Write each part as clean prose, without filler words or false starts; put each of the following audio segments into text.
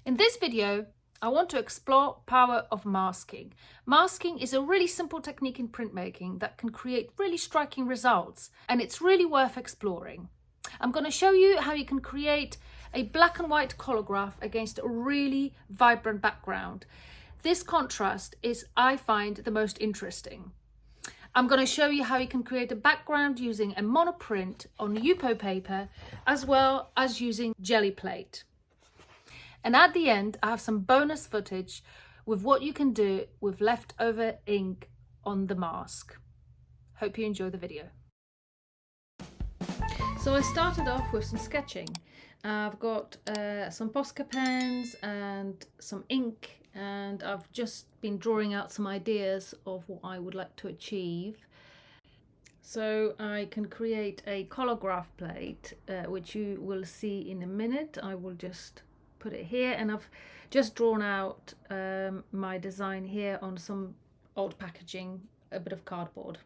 In this video, I want to explore power of masking. Masking is a really simple technique in printmaking that can create really striking results, and it's really worth exploring. I'm going to show you how you can create a black and white collagraph against a really vibrant background. This contrast is, I find, the most interesting. I'm going to show you how you can create a background using a monoprint on Yupo paper, as well as using Gelli plate. And at the end, I have some bonus footage with what you can do with leftover ink on the mask. Hope you enjoy the video. So I started off with some sketching. I've got some Posca pens and some ink, and I've just been drawing out some ideas of what I would like to achieve. So I can create a collagraph plate, which you will see in a minute. I will just put it here, and I've just drawn out my design here on some old packaging, a bit of cardboard.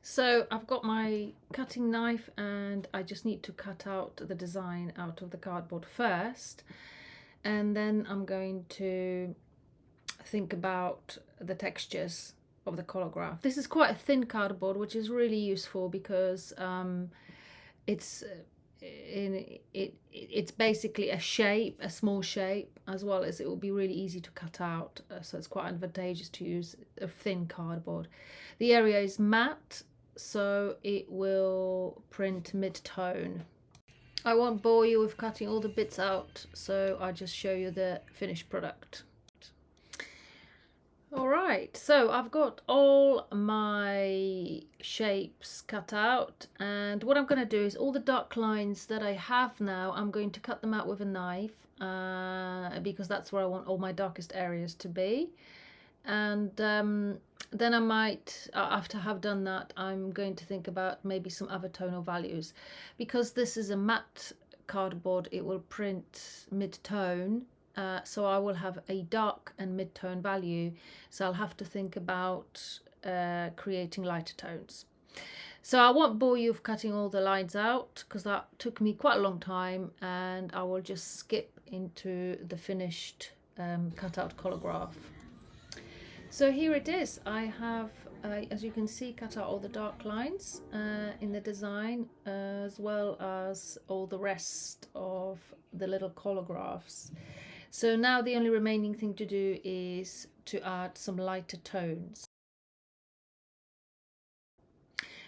So I've got my cutting knife, and I just need to cut out the design out of the cardboard first, and then I'm going to think about the textures of the collagraph. This is quite a thin cardboard, which is really useful because it's basically a shape, a small shape, as well as it will be really easy to cut out, so it's quite advantageous to use a thin cardboard. The area is matte, so it will print mid-tone. I won't bore you with cutting all the bits out, so I'll just show you the finished product. Alright, so I've got all my shapes cut out, and what I'm going to do is all the dark lines that I have now, I'm going to cut them out with a knife, because that's where I want all my darkest areas to be. And then I might, after I have done that, I'm going to think about maybe some other tonal values. Because this is a matte cardboard, it will print mid-tone. So I will have a dark and mid-tone value, so I'll have to think about creating lighter tones. So I won't bore you with cutting all the lines out, because that took me quite a long time, and I will just skip into the finished cut out collagraph. So here it is. I have, as you can see, cut out all the dark lines in the design, as well as all the rest of the little collagraphs. So now the only remaining thing to do is to add some lighter tones.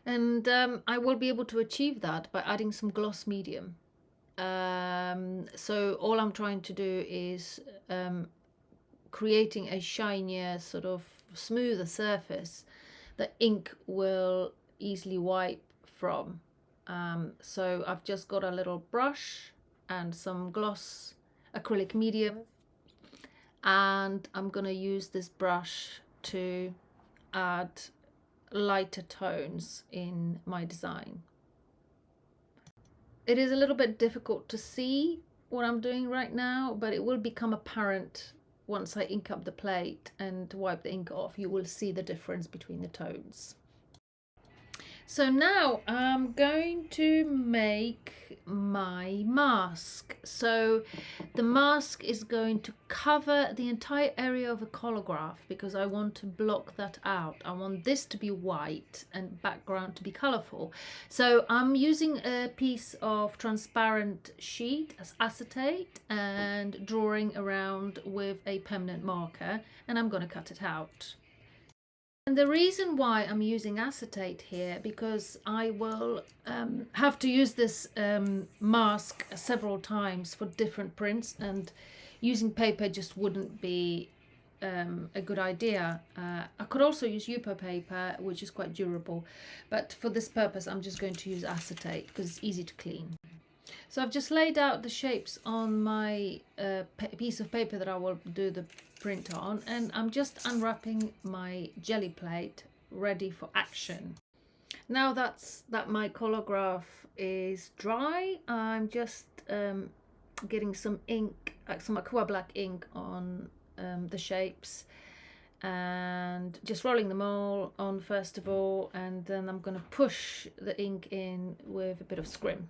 And I will be able to achieve that by adding some gloss medium. So all I'm trying to do is creating a shinier, sort of smoother surface that ink will easily wipe from. So I've just got a little brush and some gloss acrylic medium, and I'm going to use this brush to add lighter tones in my design. It is a little bit difficult to see what I'm doing right now, but it will become apparent once I ink up the plate and wipe the ink off. You will see the difference between the tones. So now I'm going to make my mask. So the mask is going to cover the entire area of a collagraph, because I want to block that out. I want this to be white and background to be colorful. So I'm using a piece of transparent sheet as acetate and drawing around with a permanent marker, and I'm going to cut it out. And the reason why I'm using acetate here, because I will have to use this mask several times for different prints, and using paper just wouldn't be a good idea. I could also use Yupo paper, which is quite durable, but for this purpose I'm just going to use acetate because it's easy to clean. So I've just laid out the shapes on my piece of paper that I will do the print on, and I'm just unwrapping my Gelli plate ready for action. Now that my collagraph is dry, I'm just getting some ink, some aqua black ink on the shapes, and just rolling them all on first of all, and then I'm going to push the ink in with a bit of scrim.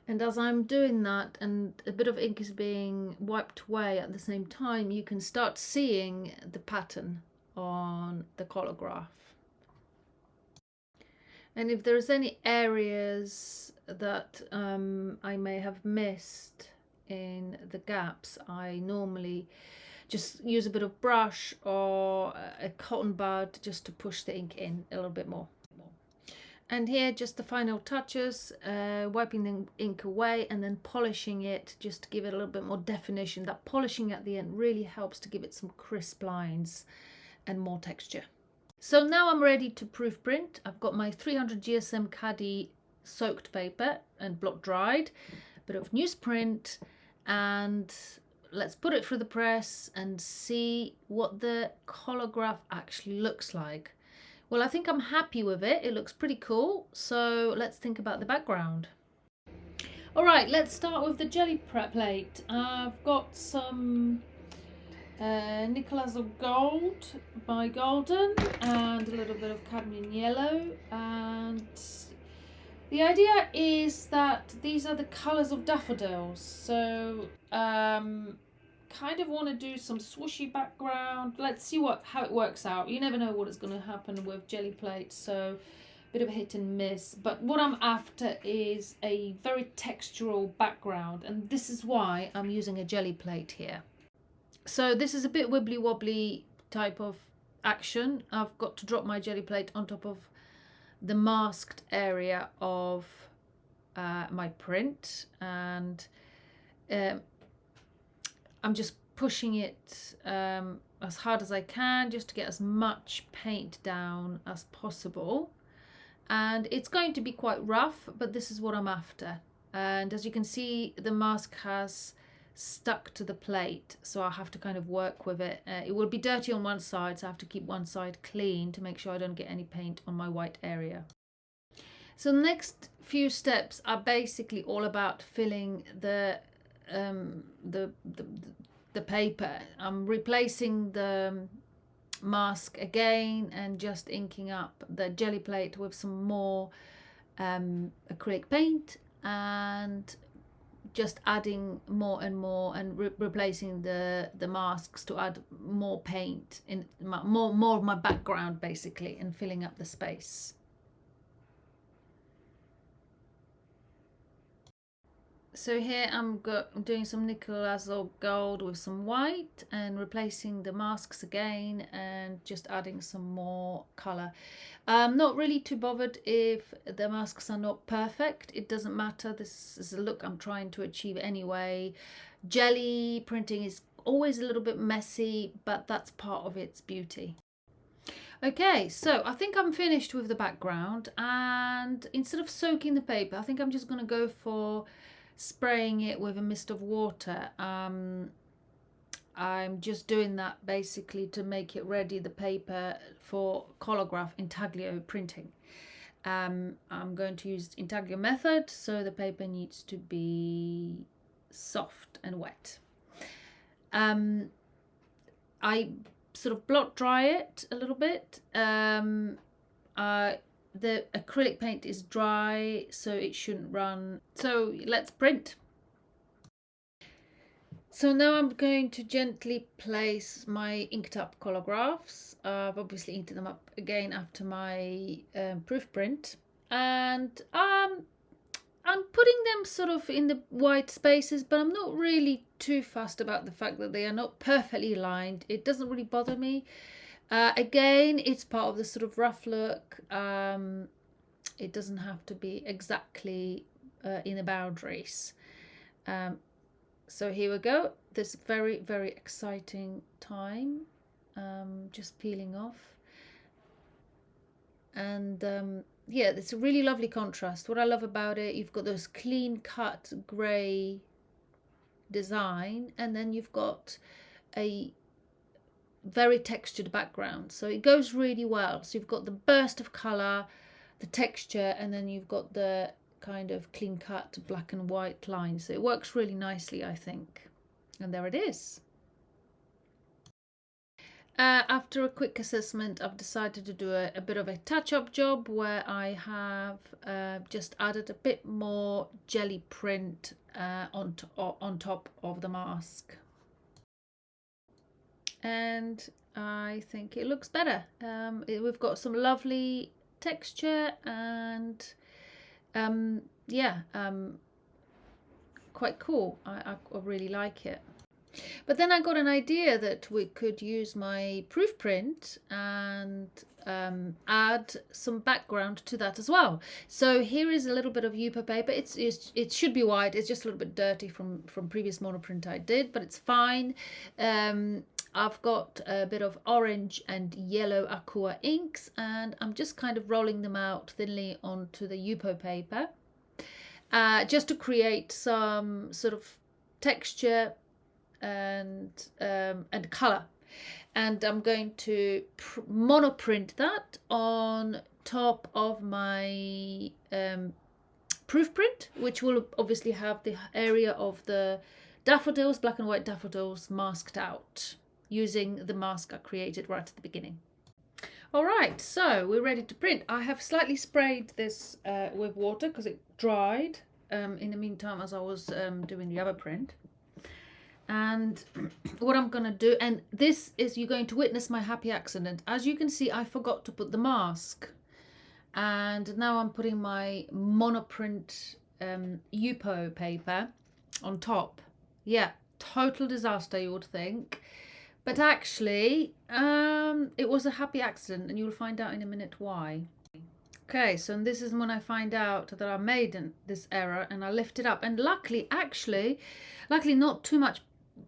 And as I'm doing that and a bit of ink is being wiped away at the same time, you can start seeing the pattern on the collagraph. And if there's any areas that I may have missed in the gaps, I normally just use a bit of brush or a cotton bud just to push the ink in a little bit more. And here just the final touches, wiping the ink away and then polishing it just to give it a little bit more definition. That polishing at the end really helps to give it some crisp lines and more texture. So now I'm ready to proof print. I've got my 300 GSM Caddy soaked paper and block dried, a bit of newsprint, and let's put it through the press and see what the collagraph actually looks like. Well, I think I'm happy with it. It looks pretty cool. So let's think about the background. All right, let's start with the jelly plate. I've got some Nicholas of Gold by Golden and a little bit of cadmium yellow, and the idea is that these are the colors of daffodils, so kind of want to do some swooshy background. Let's see how it works out. You never know what is going to happen with jelly plates, so a bit of a hit and miss, but what I'm after is a very textural background, and this is why I'm using a jelly plate here. So this is a bit wibbly wobbly type of action. I've got to drop my jelly plate on top of the masked area of my print, and I'm just pushing it as hard as I can just to get as much paint down as possible. And it's going to be quite rough, but this is what I'm after. And as you can see, the mask has stuck to the plate, so I have to kind of work with it. It will be dirty on one side, so I have to keep one side clean to make sure I don't get any paint on my white area. So the next few steps are basically all about filling the paper. I'm replacing the mask again and just inking up the jelly plate with some more acrylic paint, and just adding more and more and replacing the masks to add more paint in more of my background basically, and filling up the space. So here I'm doing some Nicholas of Gold with some white and replacing the masks again and just adding some more colour. I'm not really too bothered if the masks are not perfect. It doesn't matter. This is a look I'm trying to achieve anyway. Jelly printing is always a little bit messy, but that's part of its beauty. Okay, so I think I'm finished with the background, and instead of soaking the paper, I think I'm just going to go for spraying it with a mist of water. I'm just doing that basically to make it ready, the paper, for collagraph intaglio printing. I'm going to use intaglio method, so the paper needs to be soft and wet. I sort of blot dry it a little bit. The acrylic paint is dry, so it shouldn't run. So let's print. So now I'm going to gently place my inked up collagraphs. I've obviously inked them up again after my proof print, and I'm putting them sort of in the white spaces, but I'm not really too fussed about the fact that they are not perfectly lined. It doesn't really bother me. Again, it's part of the sort of rough look. It doesn't have to be exactly in the boundaries. So here we go. This very, very exciting time. Just peeling off. And yeah, it's a really lovely contrast. What I love about it, you've got those clean cut grey design, and then you've got a very textured background, so it goes really well. So you've got the burst of colour, the texture, and then you've got the kind of clean cut black and white lines. So it works really nicely, I think. And there it is. After a quick assessment, I've decided to do a bit of a touch-up job where I have just added a bit more Gelli print on top of the mask. And I think it looks better. We've got some lovely texture and yeah, quite cool. I really like it. But then I got an idea that we could use my proof print and add some background to that as well. So here is a little bit of Yupo paper. It should be white. It's just a little bit dirty from previous monoprint I did, but it's fine. I've got a bit of orange and yellow aqua inks, and I'm just kind of rolling them out thinly onto the Yupo paper just to create some sort of texture and color. And I'm going to monoprint that on top of my proof print, which will obviously have the area of the daffodils, black and white daffodils, masked out using the mask I created right at the beginning. All right, so we're ready to print. I have slightly sprayed this with water because it dried in the meantime as I was doing the other print. And what I'm going to do, and this is, you're going to witness my happy accident. As you can see, I forgot to put the mask. And now I'm putting my monoprint Yupo paper on top. Yeah, total disaster, you would think. But actually, it was a happy accident, and you'll find out in a minute why. Okay, so this is when I find out that I made this error, and I lift it up. And luckily not too much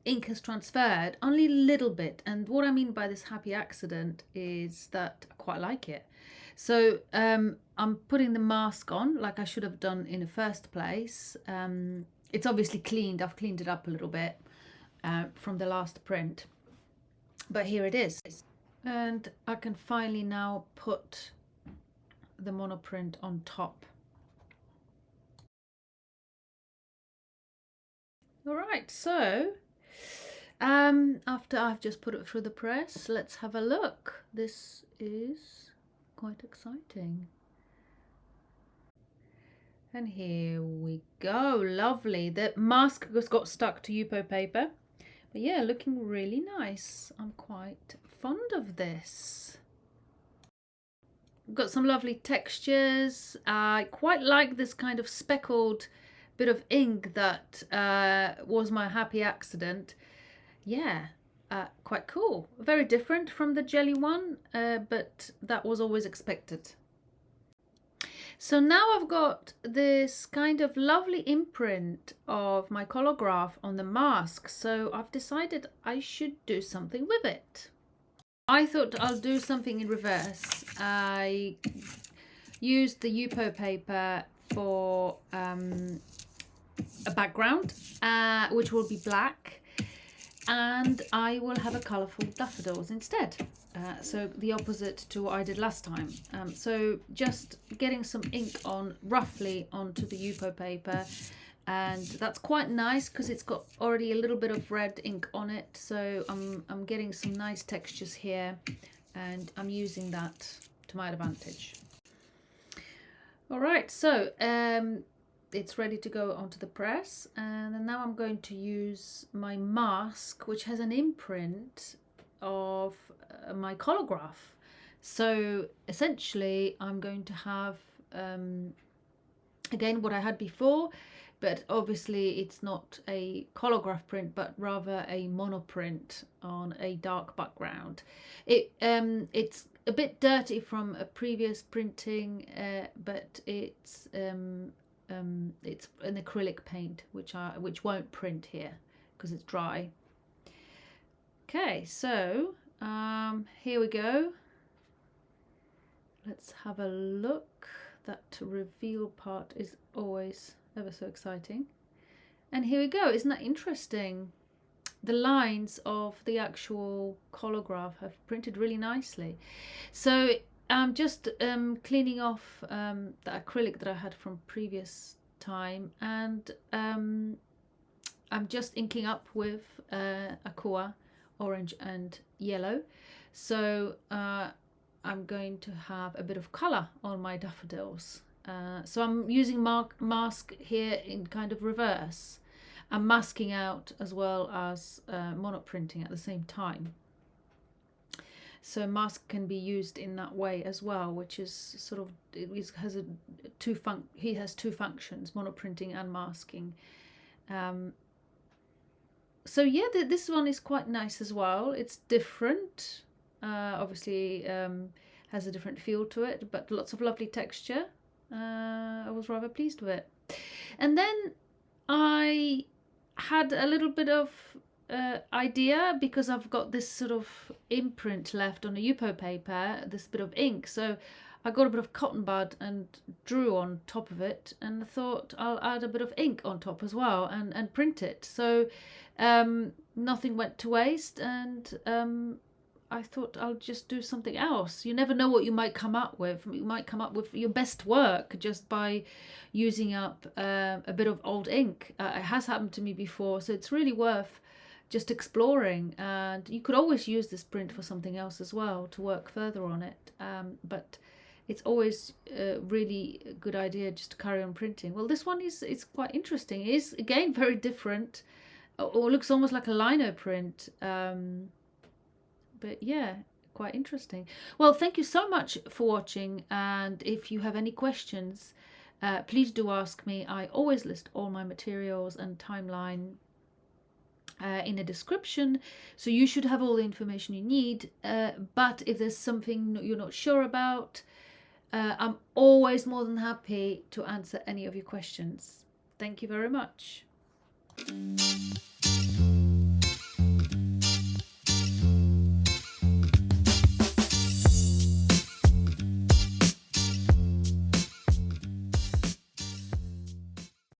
ink has transferred, only a little bit. And what I mean by this happy accident is that I quite like it. So I'm putting the mask on like I should have done in the first place. It's obviously cleaned. I've cleaned it up a little bit from the last print. But here it is. And I can finally now put the monoprint on top. All right, so after I've just put it through the press, let's have a look. This is quite exciting. And here we go, lovely. The mask just got stuck to Yupo paper. But yeah, looking really nice. I'm quite fond of this. Got some lovely textures. I quite like this kind of speckled bit of ink that was my happy accident. Yeah, quite cool. Very different from the Gelli one, but that was always expected. So now I've got this kind of lovely imprint of my collagraph on the mask. So I've decided I should do something with it. I thought I'll do something in reverse. I used the Yupo paper for a background, which will be black, and I will have a colourful daffodils instead. So the opposite to what I did last time. So just getting some ink on roughly onto the Yupo paper, and that's quite nice because it's got already a little bit of red ink on it. So I'm getting some nice textures here, and I'm using that to my advantage. All right, so it's ready to go onto the press, and now I'm going to use my mask, which has an imprint of my collagraph. So essentially I'm going to have again what I had before, but obviously it's not a collagraph print but rather a monoprint on a dark background. It's a bit dirty from a previous printing, but it's an acrylic paint which won't print here because it's dry. Okay, so here we go. Let's have a look. That reveal part is always ever so exciting. And here we go. Isn't that interesting? The lines of the actual collagraph have printed really nicely. So I'm just cleaning off the acrylic that I had from previous time, and I'm just inking up with aqua orange and yellow. So I'm going to have a bit of colour on my daffodils. So I'm using mask here in kind of reverse. I'm masking out as well as monoprinting at the same time. So mask can be used in that way as well, which is sort of, he has two functions, monoprinting and masking. So yeah, this one is quite nice as well. It's different, obviously has a different feel to it, but lots of lovely texture. I was rather pleased with it. And then I had a little bit of idea, because I've got this sort of imprint left on a Yupo paper, this bit of ink. So I got a bit of cotton bud and drew on top of it, and I thought I'll add a bit of ink on top as well and print it. So nothing went to waste, and I thought I'll just do something else. You never know what you might come up with. You might come up with your best work just by using up a bit of old ink. It has happened to me before, so it's really worth just exploring. And you could always use this print for something else as well, to work further on it. But it's always a really good idea just to carry on printing. Well, this one is quite interesting. It is, again, very different. Or looks almost like a lino print. But yeah, quite interesting. Well, thank you so much for watching, and if you have any questions, please do ask me. I always list all my materials and timeline in a description, so you should have all the information you need. But if there's something you're not sure about, I'm always more than happy to answer any of your questions. Thank you very much.